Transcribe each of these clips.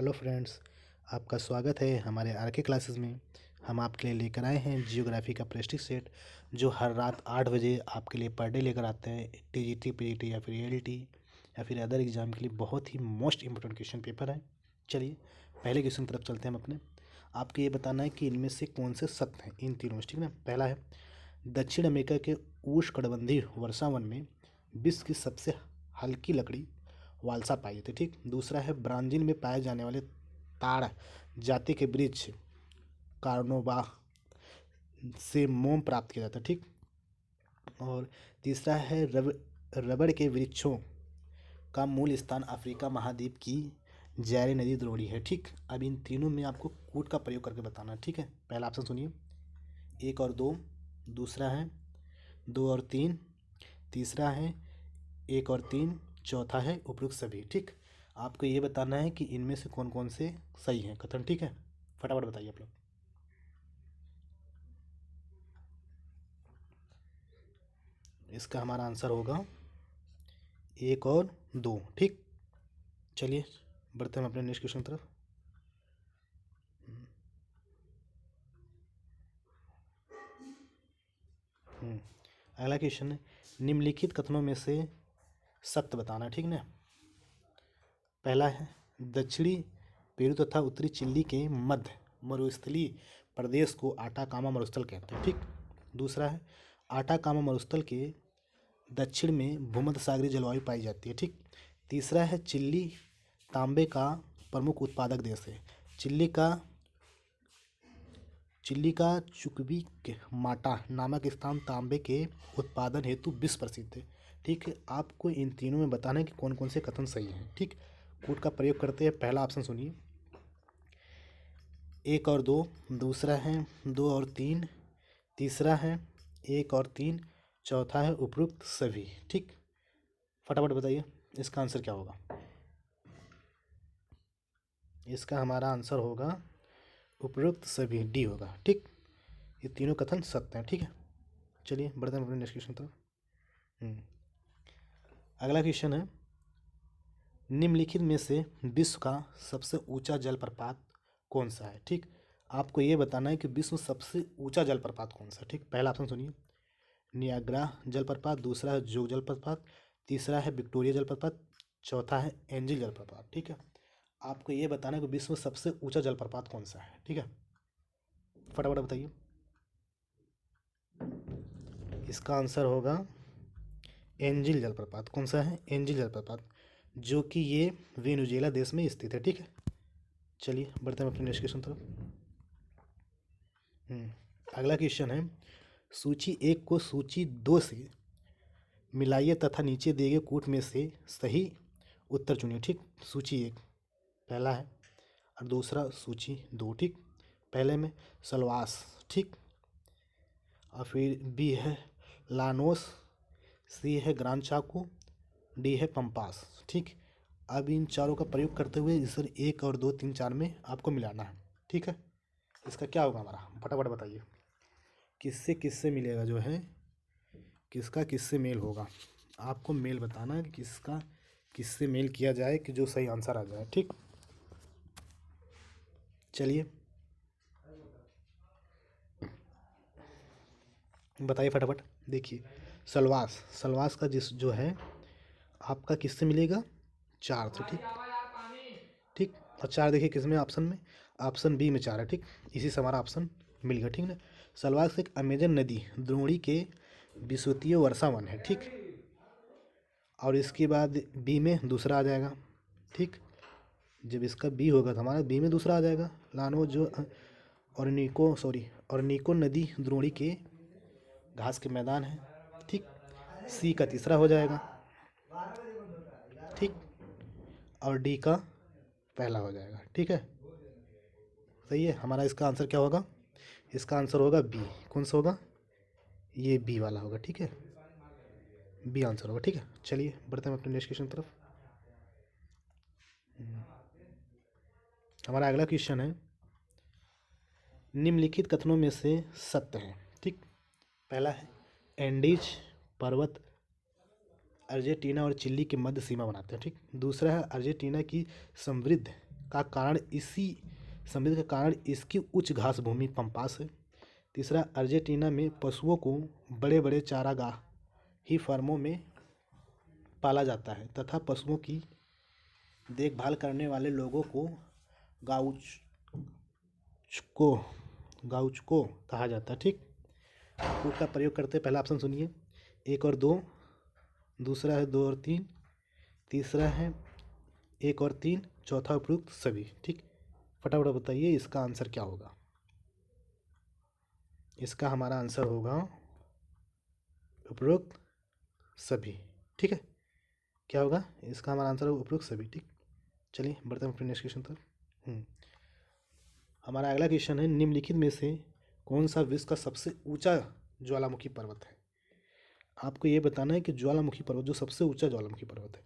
Hello friends, आपका स्वागत है हमारे आर के क्लासेस में। हम आपके लिए लेकर आए हैं जियोग्राफी का प्रैक्टिस सेट, जो हर रात 8 बजे आपके लिए पर डे लेकर आते हैं। टीजीटी, पीजीटी या फिर एएलटी या फिर अदर एग्जाम के लिए बहुत ही मोस्ट इंपॉर्टेंट क्वेश्चन पेपर है। चलिए पहले क्वेश्चन की तरफ चलते हैं हम अपने। आपको ये बताना है कि इनमें से कौन से सत्य हैं इन तीनों में, ठीक है ना। पहला है, दक्षिण अमेरिका के उष्णकटिबंधीय वर्षावन में विश्व की सबसे हल्की लकड़ी वालसा पाई जाती है, ठीक। दूसरा है, ब्राज़ील में पाए जाने वाले ताड़ जाति के वृक्ष कार्नोबा से मोम प्राप्त किया जाता है, ठीक। और तीसरा है, रबड़ के वृक्षों का मूल स्थान अफ्रीका महाद्वीप की जैरी नदी द्रोणी है, ठीक। अब इन तीनों में आपको कूट का प्रयोग करके बताना है, ठीक है। पहला ऑप्शन सुनिए, 1 और 2। दूसरा है 2 और 3। तीसरा है 1 और 3। चौथा है उपयुक्त सभी, ठीक। आपको ये बताना है कि इनमें से कौन कौन से सही हैं कथन, ठीक है। फटाफट बताइए आप लोग। इसका हमारा आंसर होगा 1 और 2, ठीक। चलिए बढ़ते हैं हम अपने नेक्स्ट क्वेश्चन की तरफ। अगला क्वेश्चन है, निम्नलिखित कथनों में से सत्य बताना, ठीक ना। पहला है, दक्षिणी पेरू तथा उत्तरी चिली के मध्य मरुस्थलीय प्रदेश को आटाकामा मरुस्थल कहते हैं, ठीक। दूसरा है, आटाकामा मरुस्थल के दक्षिण में भूमध्य सागरीय जलवायु पाई जाती है, ठीक। तीसरा है, चिली तांबे का प्रमुख उत्पादक देश है। चिली का चुक्विक माटा नामक स्थान तांबे के उत्पादन हेतु विश्व प्रसिद्ध है, ठीक है। आपको इन तीनों में बताना है कि कौन कौन से कथन सही हैं, ठीक। कूट का प्रयोग करते हैं। पहला ऑप्शन सुनिए, 1 और 2। दूसरा है 2 और 3। तीसरा है 1 और 3। चौथा है उपयुक्त सभी, ठीक। फटाफट बताइए इसका आंसर क्या होगा। इसका हमारा आंसर होगा उपयुक्त सभी, डी होगा, ठीक। ये तीनों कथन सत्य हैं, ठीक है। चलिए बढ़ते हैं अपने नेक्स्ट क्वेश्चन तरफ। अगला क्वेश्चन है, निम्नलिखित में से विश्व का सबसे ऊंचा जलप्रपात कौन सा है, ठीक। आपको ये बताना है कि विश्व में सबसे ऊंचा जलप्रपात कौन सा है, ठीक। पहला ऑप्शन सुनिए, नियाग्रा जलप्रपात। दूसरा है जोग जलप्रपात। तीसरा है विक्टोरिया जलप्रपात। चौथा है एंजिल जलप्रपात, ठीक है। आपको ये बताना है कि विश्व में सबसे ऊंचा जलप्रपात कौन सा है, ठीक है। फटाफट बताइए। इसका आंसर होगा एंजिल जलप्रपात। कौन सा है? एंजिल जलप्रपात, जो कि ये वेनेजुएला देश में स्थित है, ठीक है। चलिए बढ़ते हैं अपने नेक्स्ट क्वेश्चन तरफ। अगला क्वेश्चन है, सूची 1 को सूची 2 से मिलाइए तथा नीचे दिए गए कूट में से सही उत्तर चुनिए, ठीक। सूची 1 पहला है और दूसरा सूची 2, ठीक। पहले में सलवास, ठीक। और फिर बी है लानोस, सी है ग्रांड चाकू, डी है पंपास, ठीक। अब इन चारों का प्रयोग करते हुए इस 1 और 2 3 4 में आपको मिलाना है, ठीक है। इसका क्या होगा हमारा, फटाफट बताइए। किससे किससे मिलेगा, जो है किसका किससे मेल होगा। आपको मेल बताना है कि किसका किससे मेल किया जाए कि जो सही आंसर आ जाए, ठीक। चलिए बताइए फटाफट। देखिए सलवास का जिस जो है आपका किससे मिलेगा, 4 से, ठीक। ठीक, और 4 देखिए किस में, ऑप्शन में, ऑप्शन बी में 4 है, ठीक। इसी से हमारा ऑप्शन मिल गया, ठीक ना। सलवास एक अमेजन नदी द्रोणी के विषुवतीय वर्षावन है, ठीक। और इसके बाद बी में दूसरा आ जाएगा, ठीक। जब इसका बी होगा तो हमारा बी में दूसरा आ जाएगा, लानो जो और निको नदी द्रोणी के घास के मैदान है, ठीक। सी का तीसरा हो जाएगा, ठीक। और डी का पहला हो जाएगा, ठीक है। सही है, हमारा इसका आंसर क्या होगा। इसका आंसर होगा बी। कौन सा होगा, ये बी वाला होगा, ठीक है। बी आंसर होगा, ठीक है। चलिए बढ़ते हैं अपने नेक्स्ट क्वेश्चन तरफ। हमारा अगला क्वेश्चन है, निम्नलिखित कथनों में से सत्य है, ठीक। पहला है, एंडीज पर्वत अर्जेंटीना और चिली के मध्य सीमा बनाते हैं, ठीक। दूसरा है, अर्जेंटीना की समृद्ध का कारण इसी समृद्धि का कारण इसकी उच्च घास भूमि पम्पास है। तीसरा, अर्जेंटीना में पशुओं को बड़े बड़े चारागाह ही फार्मों में पाला जाता है तथा पशुओं की देखभाल करने वाले लोगों को गाउचको गाउचको कहा जाता है। ठीक, को का प्रयोग करते हैं। पहला ऑप्शन सुनिए, 1 और 2, दूसरा है 2 और 3, तीसरा है 1 और 3, चौथा उपयुक्त सभी। ठीक, फटाफट बताइए इसका आंसर क्या होगा। इसका हमारा आंसर होगा उपयुक्त सभी। ठीक है, क्या होगा इसका हमारा आंसर होगा उपयुक्त सभी। ठीक, चलिए बढ़ते हैं अपने नेक्स्ट क्वेश्चन पर। हमारा अगला क्वेश्चन है, निम्नलिखित में से कौन सा विश्व का सबसे ऊंचा ज्वालामुखी पर्वत है। आपको ये बताना है कि ज्वालामुखी पर्वत जो सबसे ऊंचा ज्वालामुखी पर्वत है।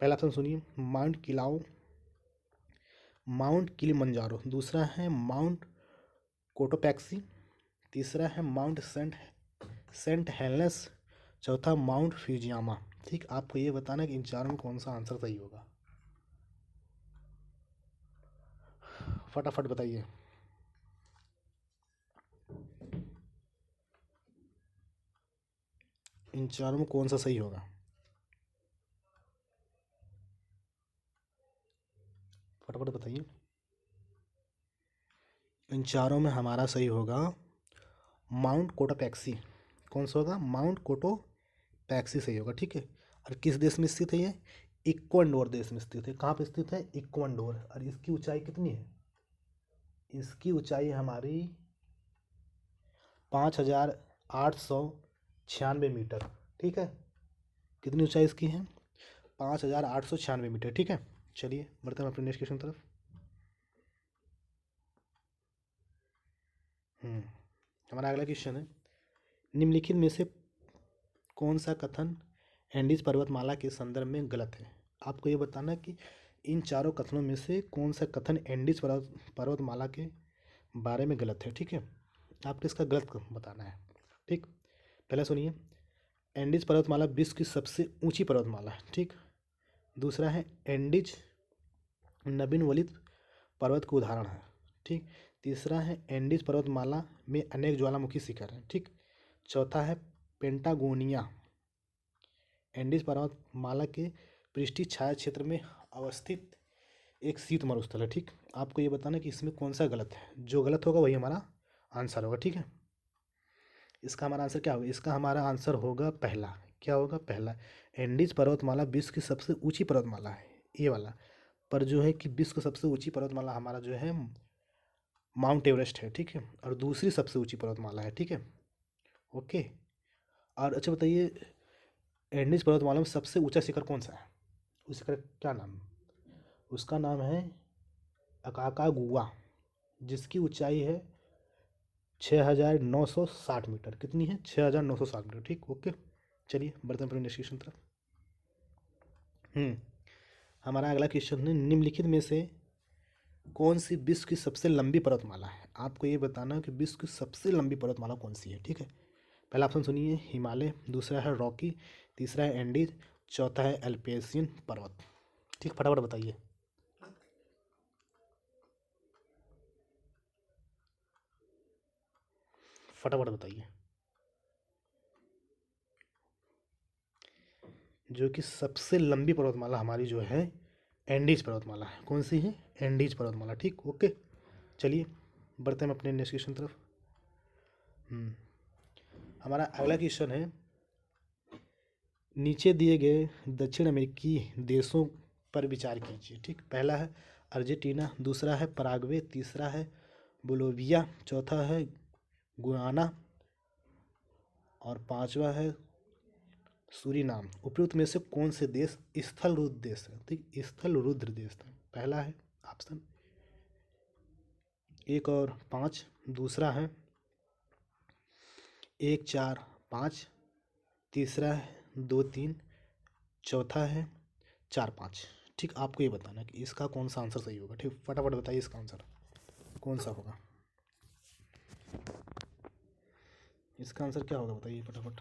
पहला ऑप्शन सुनिए, माउंट किलिमंजारो, दूसरा है माउंट कोटोपैक्सी, तीसरा है माउंट सेंट हेलेनस, चौथा माउंट फ्यूजियामा। ठीक, आपको ये बताना है कि इन चारों में कौन सा आंसर सही होगा। फटाफट बताइए। इन चारों में कौन सा सही होगा, फटाफट बताइए। इन चारों में हमारा सही होगा माउंट कोटोपैक्सी। कौन सा होगा, माउंट कोटोपैक्सी सही होगा। ठीक है, और किस देश में स्थित है ये, इक्वाडोर देश में स्थित है। कहाँ पे स्थित है, इक्वाडोर। और इसकी ऊंचाई कितनी है, इसकी ऊंचाई हमारी 5896 मीटर। ठीक है, कितनी ऊंचाई इसकी है, 5896 मीटर। ठीक है, चलिए बढ़ते हैं अपने नेक्स्ट क्वेश्चन तरफ। हमारा अगला क्वेश्चन है, निम्नलिखित में से कौन सा कथन एंडीज पर्वतमाला के संदर्भ में गलत है। आपको ये बताना है कि इन चारों कथनों में से कौन सा कथन एंडीज पर्वतमाला के बारे में गलत है। ठीक है, आपको इसका गलत बताना है। ठीक, पहला सुनिए, एंडीज पर्वतमाला विश्व की सबसे ऊंची पर्वतमाला है। ठीक, दूसरा है एंडीज नवीनवलित पर्वत का उदाहरण है। ठीक, तीसरा है एंडीज पर्वतमाला में अनेक ज्वालामुखी शिखर हैं। ठीक, चौथा है पेंटागोनिया एंडीज पर्वतमाला के पृष्ठीय छाया क्षेत्र में अवस्थित एक शीत मरुस्थल है। ठीक, आपको ये बताना है कि इसमें कौन सा गलत है, जो गलत होगा वही हमारा आंसर होगा। ठीक है, इसका हमारा आंसर क्या होगा, इसका हमारा आंसर होगा पहला। क्या होगा, पहला। एंडीज पर्वतमाला विश्व की सबसे ऊंची पर्वतमाला है, ये वाला। पर जो है कि विश्व की सबसे ऊंची पर्वतमाला हमारा जो है माउंट एवरेस्ट है। ठीक है, और दूसरी सबसे ऊंची पर्वतमाला है। ठीक है, ओके। और अच्छा बताइए, एंडीज पर्वतमाला में सबसे ऊंचा शिखर कौन सा है, उस शिखर का क्या नाम, उसका नाम है अकाकागुआ, जिसकी ऊंचाई है 6960 मीटर। कितनी है, 6960 मीटर। ठीक, ओके, चलिए बढ़ते हैं अपने नेक्स्ट क्वेश्चन तरफ। हमारा अगला क्वेश्चन है, निम्नलिखित में से कौन सी विश्व की सबसे लंबी पर्वतमाला है। आपको ये बताना है कि विश्व की सबसे लंबी पर्वतमाला कौन सी है। ठीक है, पहला ऑप्शन सुनिए, हिमालय, दूसरा है रॉकी, तीसरा है एंडीज, चौथा है एल्पेशियन पर्वत। ठीक, फटाफट बताइए। फटाफट बताइए, जो कि सबसे लंबी पर्वतमाला हमारी जो है एंडीज पर्वतमाला है। कौन सी है, एंडीज पर्वतमाला। ठीक, ओके, चलिए बढ़ते हैं अपने नेक्स्ट क्वेश्चन तरफ। हमारा अगला क्वेश्चन है, नीचे दिए गए दक्षिण अमेरिकी देशों पर विचार कीजिए। ठीक, पहला है अर्जेंटीना, दूसरा है पराग्वे, तीसरा है बोलोविया, चौथा है गुयाना और पांचवा है सूरीनाम। उपयुक्त में से कौन से देश स्थल रुद्र देश है। ठीक, स्थल रुद्र देश है। पहला है ऑप्शन 1 और 5, दूसरा है 1 4 5, तीसरा है 2 3, चौथा है 4 5। ठीक, आपको ये बताना कि इसका कौन सा आंसर सही होगा। ठीक, फटाफट बताइए इसका आंसर कौन सा होगा, इसका आंसर क्या होगा बताइए फटाफट।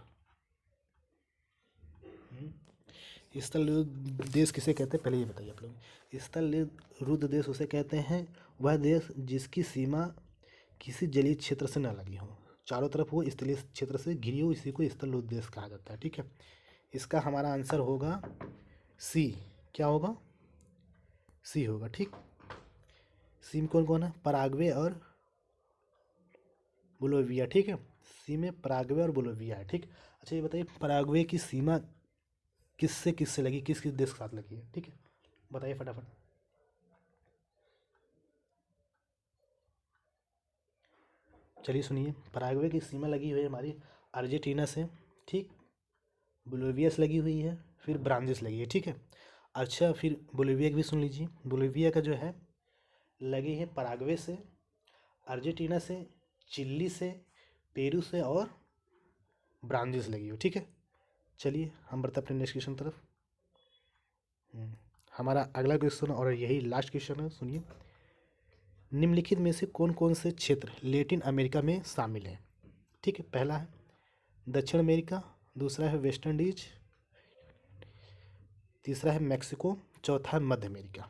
स्थल देश किसे कहते हैं, पहले ये बताइए आप लोग। स्थल रुद्ध देश उसे कहते हैं वह देश जिसकी सीमा किसी जलीय क्षेत्र से न लगी हो, चारों तरफ वो स्थलीय क्षेत्र से घिरी हो, इसी को स्थल रुद्ध देश कहा जाता है। ठीक है, इसका हमारा आंसर होगा सी। क्या होगा, सी होगा। ठीक, सी में कौन कौन है, पराग्वे और बोलोविया। ठीक है, सी में पराग्वे और बोलोविया है। ठीक, अच्छा ये बताइए पराग्वे की सीमा किससे किससे लगी, किस किस देश के साथ लगी है। ठीक है, बताइए फटाफट। चलिए सुनिए, पराग्वे की सीमा लगी हुई है हमारी अर्जेंटीना से। ठीक, बोलिविया से लगी हुई है, फिर ब्राज़ील से लगी है। ठीक है, अच्छा फिर बोलिविया की भी सुन लीजिए। बोलिविया का जो है लगी है पराग्वे से, अर्जेंटीना से, चिली से, पेरू से और ब्राज़ील से लगी हुई। ठीक है, चलिए हम बढ़ते अपने नेक्स्ट क्वेश्चन तरफ। हमारा अगला क्वेश्चन और यही लास्ट क्वेश्चन है, सुनिए। निम्नलिखित में से कौन कौन से क्षेत्र लैटिन अमेरिका में शामिल हैं। ठीक है, पहला है दक्षिण अमेरिका, दूसरा है वेस्ट इंडीज, तीसरा है मैक्सिको, चौथा है मध्य अमेरिका।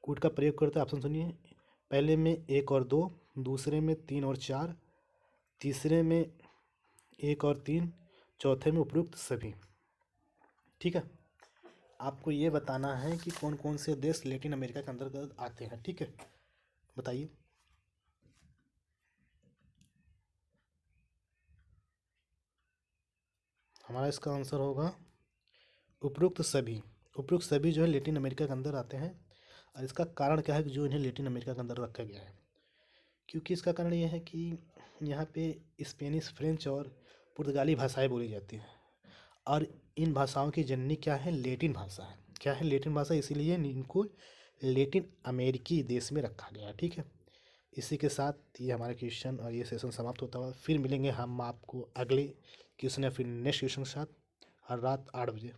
कूट का प्रयोग करते ऑप्शन सुनिए। पहले में 1 और 2, दूसरे में 3 और 4, तीसरे में 1 और 3, चौथे में उपयुक्त सभी। ठीक है, आपको ये बताना है कि कौन कौन से देश लैटिन अमेरिका के अंतर्गत आते हैं। ठीक है, बताइए। हमारा इसका आंसर होगा उपयुक्त सभी। उपयुक्त सभी जो है लैटिन अमेरिका के अंदर आते हैं, और इसका कारण क्या है कि जो इन्हें लैटिन अमेरिका के अंदर रखा गया है, क्योंकि इसका कारण यह है कि यहाँ पे स्पेनिश, फ्रेंच और पुर्तगाली भाषाएं बोली जाती हैं, और इन भाषाओं की जननी क्या है, लैटिन भाषा है। क्या है, लैटिन भाषा, इसीलिए इनको लैटिन अमेरिकी देश में रखा गया है। ठीक है, इसी के साथ ये हमारा क्वेश्चन और ये सेशन समाप्त होता हुआ, फिर मिलेंगे हम आपको अगले क्वेश्चन या फिर नेक्स्ट क्वेश्चन के साथ, हर रात 8 बजे।